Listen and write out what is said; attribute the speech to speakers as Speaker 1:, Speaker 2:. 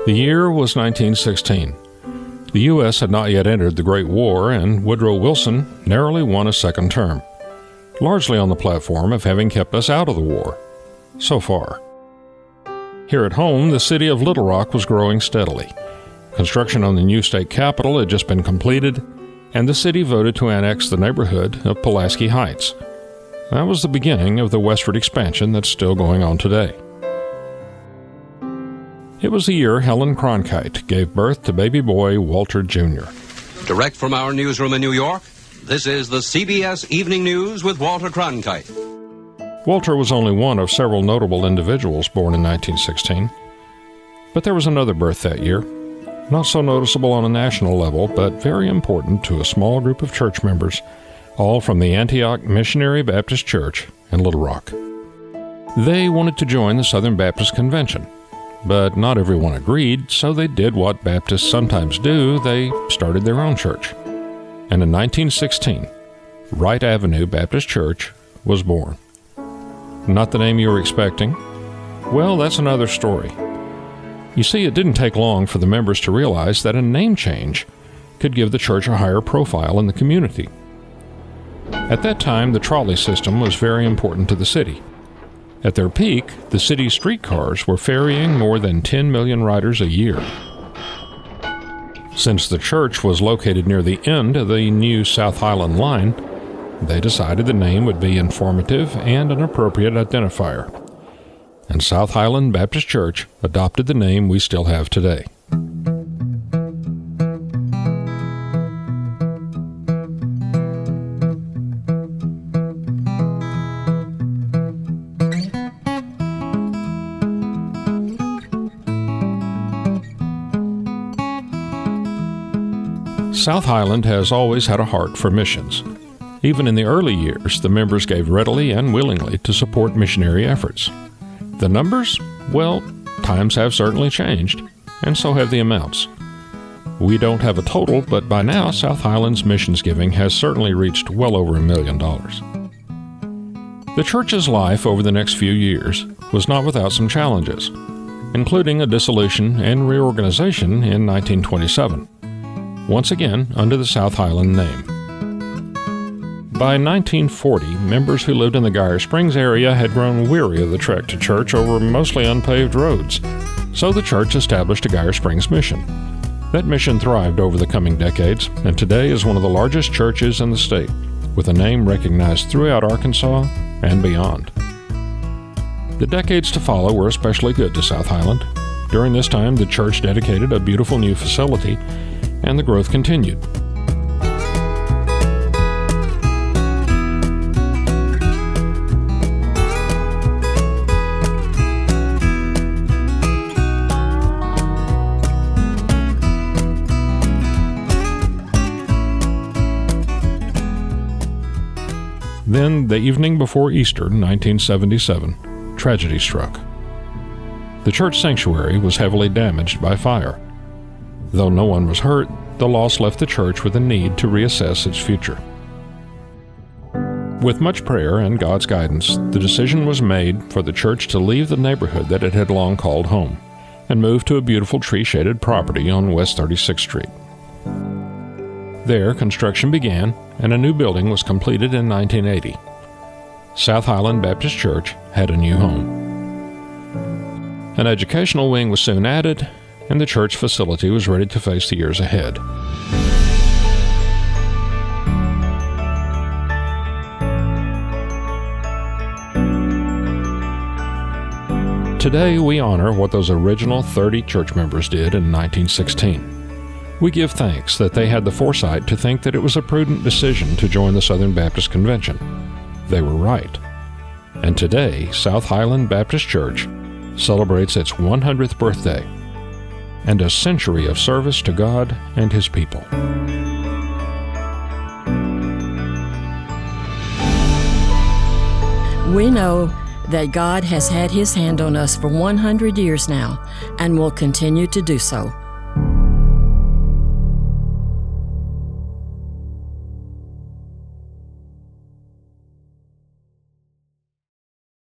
Speaker 1: The year was 1916. The U.S. had not yet entered the Great War, and Woodrow Wilson narrowly won a second term, largely on the platform of having kept us out of the war. So far. Here at home, the city of Little Rock was growing steadily. Construction on the new state capitol had just been completed, and the city voted to annex the neighborhood of Pulaski Heights. That was the beginning of the westward expansion that's still going on today. It was the year Helen Cronkite gave birth to baby boy Walter Jr.
Speaker 2: Direct from our newsroom in New York, this is the CBS Evening News with Walter Cronkite.
Speaker 1: Walter was only one of several notable individuals born in 1916. But there was another birth that year, not so noticeable on a national level, but very important to a small group of church members, all from the Antioch Missionary Baptist Church in Little Rock. They wanted to join the Southern Baptist Convention, but not everyone agreed, so they did what Baptists sometimes do. They started their own church. And in 1916, Wright Avenue Baptist Church was born. Not the name you were expecting? Well, that's another story. You see, it didn't take long for the members to realize that a name change could give the church a higher profile in the community. At that time, the trolley system was very important to the city. At their peak, the city's streetcars were ferrying more than 10 million riders a year. Since the church was located near the end of the new South Highland line, they decided the name would be informative and an appropriate identifier. And South Highland Baptist Church adopted the name we still have today. South Highland has always had a heart for missions. Even in the early years, the members gave readily and willingly to support missionary efforts. The numbers? Well, times have certainly changed, and so have the amounts. We don't have a total, but by now, South Highland's missions giving has certainly reached well over $1 million. The church's life over the next few years was not without some challenges, including a dissolution and reorganization in 1927. Once again under the South Highland name. By 1940, members who lived in the Geyer Springs area had grown weary of the trek to church over mostly unpaved roads, so the church established a Geyer Springs mission. That mission thrived over the coming decades, and today is one of the largest churches in the state, with a name recognized throughout Arkansas and beyond. The decades to follow were especially good to South Highland. During this time, the church dedicated a beautiful new facility, and the growth continued. Then, the evening before Easter, 1977, tragedy struck. The church sanctuary was heavily damaged by fire. Though no one was hurt, the loss left the church with a need to reassess its future. With much prayer and God's guidance, the decision was made for the church to leave the neighborhood that it had long called home and move to a beautiful tree-shaded property on West 36th Street. There, construction began, and a new building was completed in 1980. South Highland Baptist Church had a new home. An educational wing was soon added, and the church facility was ready to face the years ahead. Today, we honor what those original 30 church members did in 1916. We give thanks that they had the foresight to think that it was a prudent decision to join the Southern Baptist Convention. They were right. And today, South Highland Baptist Church celebrates its 100th birthday and a century of service to God and His people.
Speaker 3: We know that God has had His hand on us for 100 years now and will continue to do so.